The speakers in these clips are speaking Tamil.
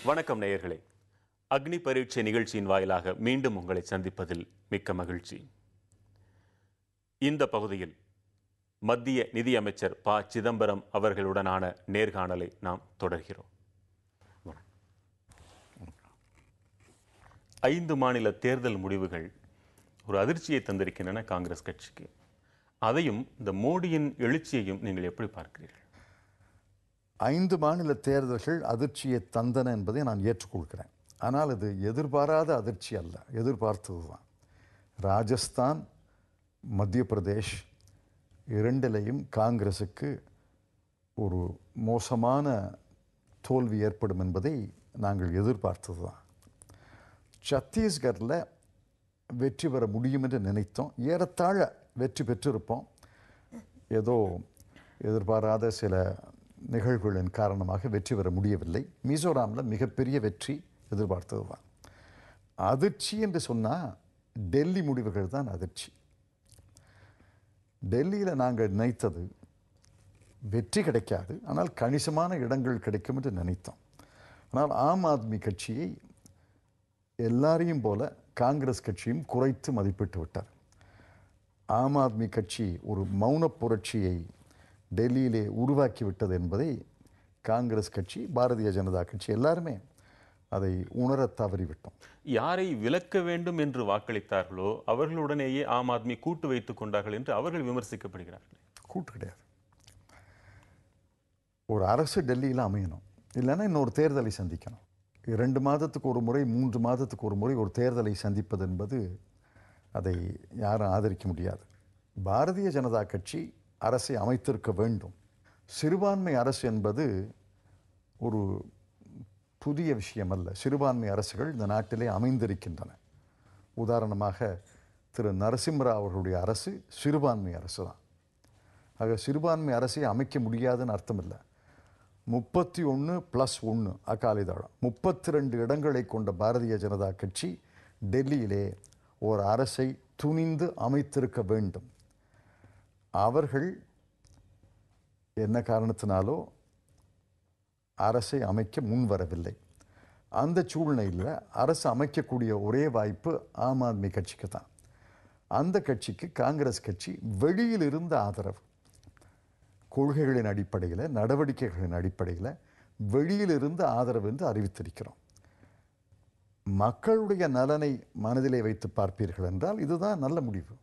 வணக்கம் நேயர்களே. அக்னி பரீட்சை நிகழ்ச்சியின் வாயிலாக மீண்டும் உங்களை சந்திப்பதில் மிக்க மகிழ்ச்சி. இந்த பகுதியில் மத்திய நிதியமைச்சர் ப. சிதம்பரம் அவர்களுடனான நேர்காணலை நாம் தொடர்கிறோம். 5 மாநில தேர்தல் முடிவுகள் ஒரு அதிர்ச்சியை தந்திருக்கின்றன காங்கிரஸ் கட்சிக்கு. அதையும் இந்த மோடியின் எழுச்சியையும் நீங்கள் எப்படி பார்க்கிறீர்கள்? 5 மாநில தேர்தல்கள் அதிர்ச்சியை தந்தன என்பதை நான் ஏற்றுக்கொள்கிறேன். ஆனால் இது எதிர்பாராத அதிர்ச்சி அல்ல, எதிர்பார்த்தது தான். ராஜஸ்தான், மத்திய பிரதேஷ் இரண்டிலையும் காங்கிரஸுக்கு ஒரு மோசமான தோல்வி ஏற்படும் என்பதை நாங்கள் எதிர்பார்த்தது தான். சத்தீஸ்கரில் வெற்றி பெற முடியும் என்று நினைத்தோம். ஏறத்தாழ வெற்றி பெற்றிருப்போம். ஏதோ எதிர்பாராத சில நிகழ்வுகளின் காரணமாக வெற்றி பெற முடியவில்லை. மிசோராமில் மிகப்பெரிய வெற்றி எதிர்பார்த்தது தான். அதிர்ச்சி என்று சொன்னால் டெல்லி முடிவுகள் தான் அதிர்ச்சி. டெல்லியில் நாங்கள் நினைத்தது வெற்றி கிடைக்காது, ஆனால் கணிசமான இடங்கள் கிடைக்கும் என்று நினைத்தோம். ஆனால் ஆம் ஆத்மி கட்சியை எல்லாரையும் போல காங்கிரஸ் கட்சியும் குறைத்து மதிப்பிட்டு விட்டார். ஆம் ஆத்மி கட்சி ஒரு மௌன புரட்சியை டெல்லியிலே உருவாக்கிவிட்டது என்பதை காங்கிரஸ் கட்சி, பாரதிய ஜனதா கட்சி எல்லாருமே அதை உணர தவறிவிட்டோம். யாரை விலக்க வேண்டும் என்று வாக்களித்தார்களோ அவர்களுடனேயே ஆம் ஆத்மி கூட்டு வைத்துக் கொண்டார்கள் என்று அவர்கள் விமர்சிக்கப்படுகிறார்கள். கூட்டு கிடையாது. ஒரு அரசு டெல்லியில் அமையணும், இல்லைன்னா இன்னொரு தேர்தலை சந்திக்கணும். 2 மாதத்துக்கு ஒரு முறை, 3 மாதத்துக்கு ஒரு முறை ஒரு தேர்தலை சந்திப்பது என்பது அதை யாரும் ஆதரிக்க முடியாது. பாரதிய ஜனதா கட்சி அரசை அமைத்திருக்க வேண்டும். சிறுபான்மை அரசு என்பது ஒரு புதிய விஷயம் அல்ல. சிறுபான்மை அரசுகள் இந்த நாட்டிலே அமைந்திருக்கின்றன. உதாரணமாக திரு நரசிம்மராவ் அவர்களுடைய அரசு சிறுபான்மை அரசு தான். ஆக சிறுபான்மை அரசை அமைக்க முடியாதுன்னு அர்த்தம் இல்லை. 31+1 அகாலிதளம் 32 இடங்களை கொண்ட பாரதிய ஜனதா கட்சி டெல்லியிலே ஒரு அரசை துணிந்து அமைத்திருக்க வேண்டும். அவர்கள் என்ன காரணத்தினாலோ அரசை அமைக்க முன்வரவில்லை. அந்த சூழ்நிலையில் அரசு அமைக்கக்கூடிய ஒரே வாய்ப்பு ஆம் ஆத்மி கட்சிக்கு தான். அந்த கட்சிக்கு காங்கிரஸ் கட்சி வெளியில் இருந்த ஆதரவு, கொள்கைகளின் அடிப்படையில், நடவடிக்கைகளின் அடிப்படையில் வெளியில் இருந்த ஆதரவு என்று அறிவித்திருக்கிறோம். மக்களுடைய நலனை மனதிலே வைத்து பார்ப்பீர்கள் என்றால் இதுதான் நல்ல முடிவு.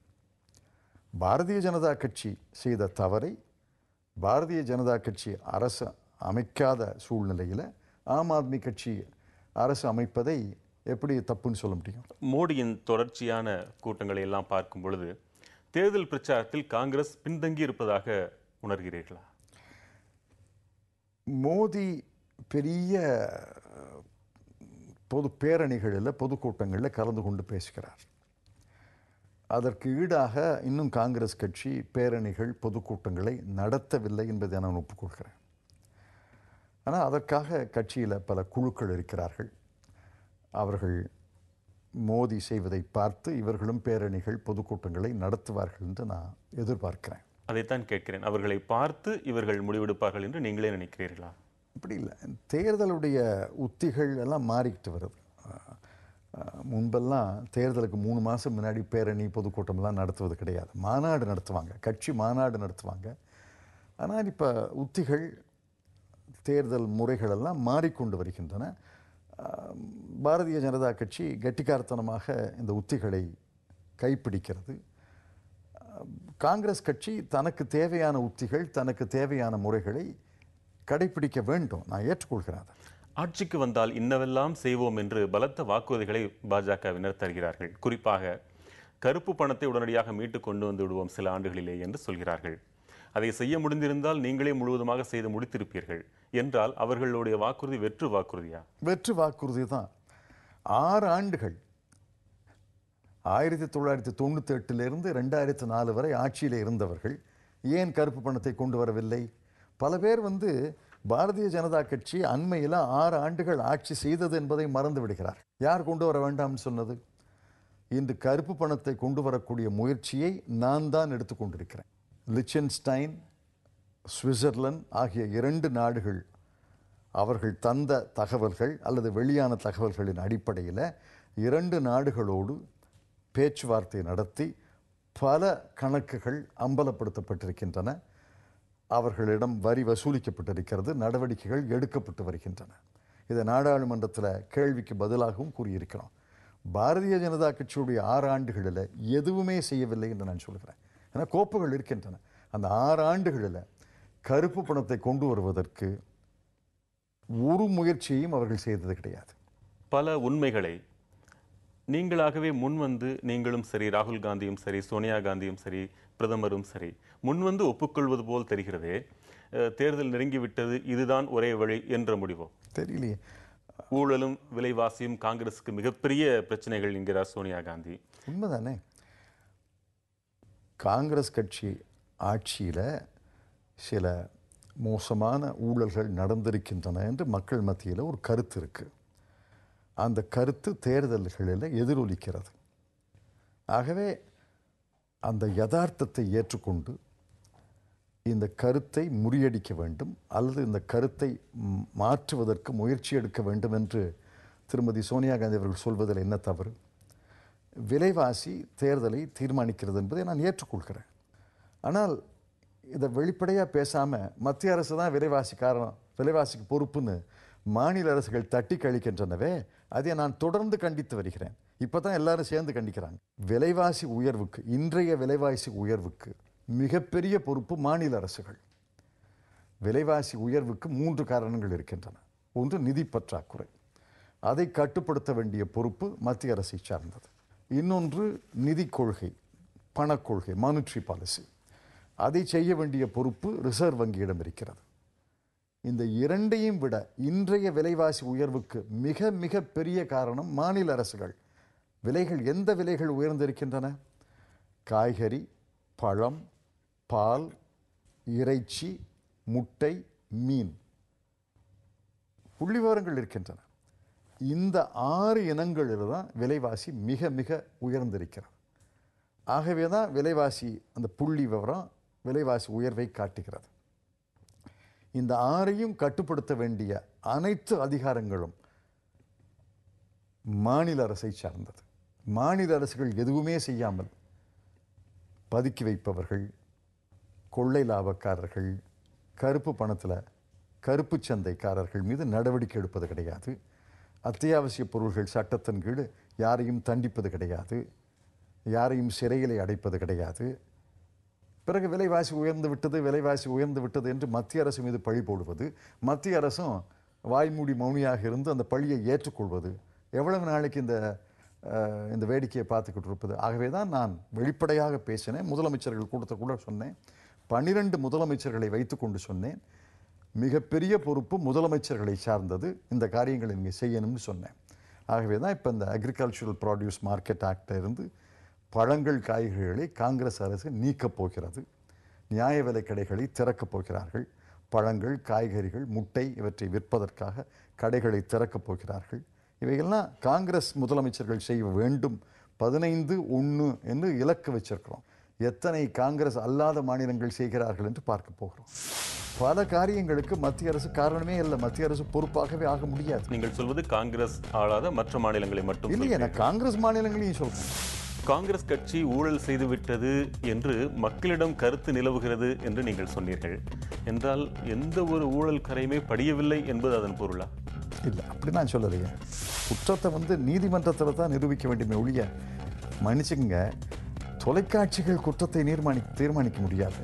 பாரதிய ஜனதா கட்சி செய்த தவறை பாரதிய ஜனதா கட்சி அரசு அமைக்காத சூழ்நிலையில் ஆம் ஆத்மி கட்சி அரசு அமைப்பதை எப்படி தப்புன்னு சொல்ல முடியும்? மோடியின் தொடர்ச்சியான கூட்டங்களை எல்லாம் பார்க்கும் பொழுது தேர்தல் பிரச்சாரத்தில் காங்கிரஸ் பின்தங்கி இருப்பதாக உணர்கிறீர்களா? மோடி பெரிய பொது பேரணிகளில், பொதுக்கூட்டங்களில் கலந்து கொண்டு பேசுகிறார். அதற்கு ஈடாக இன்னும் காங்கிரஸ் கட்சி பேரணிகள், பொதுக்கூட்டங்களை நடத்தவில்லை என்பதை நான் ஒப்புக்கொள்கிறேன். ஆனால் அதற்காக கட்சியில் பல குழுக்கள் இருக்கிறார்கள். அவர்கள் மோடி செய்வதை பார்த்து இவர்களும் பேரணிகள், பொதுக்கூட்டங்களை நடத்துவார்கள் என்று நான் எதிர்பார்க்கிறேன். அதைத்தான் கேட்கிறேன். அவர்களை பார்த்து இவர்கள் முடிவெடுப்பார்கள் என்று நீங்களே நினைக்கிறீர்களா? அப்படி இல்லை. தேர்தலுடைய உத்திகள் எல்லாம் மாறிக்கிட்டு வருது. முன்பெல்லாம் தேர்தலுக்கு 3 மாதம் முன்னாடி பேரணி, பொதுக்கூட்டமெல்லாம் நடத்துவது கிடையாது. மாநாடு நடத்துவாங்க, கட்சி மாநாடு நடத்துவாங்க. ஆனால் இப்போ உத்திகள், தேர்தல் முறைகளெல்லாம் மாறிக்கொண்டு வருகின்றன. பாரதிய ஜனதா கட்சி கெட்டிக்காரத்தனமாக இந்த உத்திகளை கைப்பிடிக்கிறது. காங்கிரஸ் கட்சி தனக்கு தேவையான உத்திகள், தனக்கு தேவையான முறைகளை கடைப்பிடிக்க வேண்டும். நான் ஏற்றுக்கொள்கிறேன். ஆட்சிக்கு வந்தால் இன்னவெல்லாம் செய்வோம் என்று பலத்த வாக்குறுதிகளை பாஜகவினர் தருகிறார்கள். குறிப்பாக கருப்பு பணத்தை உடனடியாக மீட்டு கொண்டு வந்து விடுவோம் சில ஆண்டுகளிலே என்று சொல்கிறார்கள். அதை செய்ய முடிந்திருந்தால் நீங்களே முழுவதுமாக செய்து முடித்திருப்பீர்கள் என்றால் அவர்களுடைய வாக்குறுதி வெற்று வாக்குறுதியா? வெற்று வாக்குறுதி தான். 6 ஆண்டுகள் 1998 2004 வரை ஆட்சியில் இருந்தவர்கள் ஏன் கருப்பு பணத்தை கொண்டு வரவில்லை? பல பேர் பாரதிய ஜனதா கட்சி அண்மையில் 6 ஆண்டுகள் ஆட்சி செய்தது என்பதை மறந்து விடுகிறார். யார் கொண்டு வர வேண்டாம்னு சொன்னது? இன்று கருப்பு பணத்தை கொண்டு வரக்கூடிய முயற்சியை நான் தான் எடுத்துக்கொண்டிருக்கிறேன். லிச்சன்ஸ்டைன், சுவிட்சர்லாந்து ஆகிய 2 நாடுகள் அவர்கள் தந்த தகவல்கள் அல்லது வெளியான தகவல்களின் அடிப்படையில் 2 நாடுகளோடு பேச்சுவார்த்தை நடத்தி பல கணக்குகள் அம்பலப்படுத்தப்பட்டிருக்கின்றன. அவர்களிடம் வரி வசூலிக்கப்பட்டிருக்கிறது, நடவடிக்கைகள் எடுக்கப்பட்டு வருகின்றன. இதை நாடாளுமன்றத்தில் கேள்விக்கு பதிலாகவும் கூறியிருக்கிறோம். பாரதிய ஜனதா கட்சியுடைய 6 ஆண்டுகளில் எதுவுமே செய்யவில்லை என்று நான் சொல்கிறேன். ஏன்னா கோப்புகள் இருக்கின்றன. அந்த 6 ஆண்டுகளில் கருப்பு பணத்தை கொண்டு வருவதற்கு ஒரு முயற்சியையும் அவர்கள் செய்தது கிடையாது. பல உண்மைகளை நீங்களாகவே முன்வந்து, நீங்களும் சரி, ராகுல் காந்தியும் சரி, சோனியா காந்தியும் சரி, பிரதமரும் சரி, முன்வந்து ஒப்புக்கொள்வது போல் தெரிகிறதே. தேர்தல் நெருங்கிவிட்டது, இதுதான் ஒரே வழி என்ற முடிவோ? தெரியலையே. ஊழலும் விலைவாசியும் காங்கிரஸுக்கு மிகப்பெரிய பிரச்சனைகள் என்கிறார் சோனியா காந்தி. உண்மைதானே. காங்கிரஸ் கட்சி ஆட்சியில் சில மோசமான ஊழல்கள் நடந்திருக்கின்றன என்று மக்கள் மத்தியில் ஒரு கருத்து இருக்குது. அந்த கருத்து தேர்தல்களில் எதிரொலிக்கிறது. ஆகவே அந்த யதார்த்தத்தை ஏற்றுக்கொண்டு இந்த கருத்தை முறியடிக்க வேண்டும் அல்லது இந்த கருத்தை மாற்றுவதற்கு முயற்சி எடுக்க வேண்டும் என்று திருமதி சோனியா காந்தி அவர்கள் சொல்வதில் என்ன தவறு? விலைவாசி தேர்தலை தீர்மானிக்கிறது என்பதை நான் ஏற்றுக்கொள்கிறேன். ஆனால் இதை வெளிப்படையாக பேசாமல் மத்திய அரசு தான் விலைவாசி காரணம், விலைவாசிக்கு பொறுப்புன்னு மாநில அரசுகள் தட்டி கழிக்கின்றனவே, அதை நான் தொடர்ந்து கண்டித்து வருகிறேன். இப்போ தான் எல்லாரும் சேர்ந்து கண்டிக்கிறாங்க. விலைவாசி உயர்வுக்கு, இன்றைய விலைவாசி உயர்வுக்கு மிகப்பெரிய பொறுப்பு மாநில அரசுகள். விலைவாசி உயர்வுக்கு 3 காரணங்கள் இருக்கின்றன. ஒன்று நிதி பற்றாக்குறை, அதை கட்டுப்படுத்த வேண்டிய பொறுப்பு மத்திய அரசை சார்ந்தது. இன்னொன்று நிதி கொள்கை, பணக்கொள்கை, மானிட்டரி பாலிசி, அதை செய்ய வேண்டிய பொறுப்பு ரிசர்வ் வங்கியிடம் இருக்கிறது. இந்த 2ஐயும் விட இன்றைய விலைவாசி உயர்வுக்கு மிக மிக பெரிய காரணம் மாநில அரசுகள். விலைகள், எந்த விலைகள் உயர்ந்திருக்கின்றன? காய்கறி, பழம், பால், இறைச்சி, முட்டை, மீன், புள்ளிவிவரங்கள் இருக்கின்றன. இந்த 6 இனங்களில் தான் விலைவாசி மிக மிக உயர்ந்திருக்கிறது. ஆகவே தான் விலைவாசி, அந்த புள்ளி விவரம் விலைவாசி உயர்வை காட்டுகிறது. இந்த 6ஐயும் கட்டுப்படுத்த வேண்டிய அனைத்து அதிகாரங்களும் மாநில அரசை சார்ந்தது. மாநில அரசுகள் எதுவுமே செய்யாமல் பதுக்கி வைப்பவர்கள், கொள்ளை லாபக்காரர்கள், கருப்பு பணத்தில் கருப்பு சந்தைக்காரர்கள் மீது நடவடிக்கை எடுப்பது கிடையாது. அத்தியாவசிய பொருள்கள் சட்டத்தின் கீழ் யாரையும் தண்டிப்பது கிடையாது, யாரையும் சிறையிலே அடைப்பது கிடையாது. பிறகு விலைவாசி உயர்ந்து விட்டது என்று மத்திய அரசு மீது பழி போடுவது, மத்திய அரசும் வாய்மூடி மௌனியாக இருந்து அந்த பழியை ஏற்றுக்கொள்வது, எவ்வளவு நாளைக்கு இந்த வேடிக்கையை பார்த்துக்கிட்டு இருப்பது? ஆகவே தான் நான் வெளிப்படையாக பேசினேன். முதலமைச்சர்கள் கூட்டத்தை கூட சொன்னேன். 12 முதலமைச்சர்களை வைத்துக்கொண்டு சொன்னேன், மிகப்பெரிய பொறுப்பு முதலமைச்சர்களை சார்ந்தது, இந்த காரியங்களை நீங்கள் செய்யணும்னு சொன்னேன். ஆகவே தான் இப்போ இந்த அக்ரிகல்ச்சுரல் ப்ராடியூஸ் மார்க்கெட் ஆக்டில் இருந்து பழங்கள், காய்கறிகளை காங்கிரஸ் அரசு நீக்கப் போகிறது. நியாய விலை கடைகளை திறக்கப் போகிறார்கள். பழங்கள், காய்கறிகள், முட்டை இவற்றை விற்பதற்காக கடைகளை திறக்கப் போகிறார்கள். இவைகள்லாம் காங்கிரஸ் முதலமைச்சர்கள் செய்ய வேண்டும். 15/1 என்று இலக்கு வச்சிருக்கிறோம். எத்தனை காங்கிரஸ் அல்லாத மாநிலங்கள் செய்கிறார்கள் என்று பார்க்க போகிறோம். பல காரியங்களுக்கு மத்திய அரசு காரணமே இல்லை. மத்திய அரசு பொறுப்பாகவே ஆக முடியாது. நீங்கள் சொல்வது காங்கிரஸ் ஆளாத மற்ற மாநிலங்களை மட்டும் இல்லையே, நான் காங்கிரஸ் மாநிலங்களையும் சொல்றேன். காங்கிரஸ் கட்சி ஊழல் செய்துவிட்டது என்று மக்களிடம் கருத்து நிலவுகிறது என்று நீங்கள் சொன்னீர்கள் என்றால், எந்த ஒரு ஊழல் கரையுமே படியவில்லை என்பது அதன் பொருளா? இல்லை, அப்படி நான் சொல்லலையே. குற்றத்தை நீதிமன்றத்தில் தான் நிரூபிக்க வேண்டுமே ஒழிய, மன்னிச்சுங்க, தொலைக்காட்சிகள் குற்றத்தை தீர்மானிக்க முடியாது.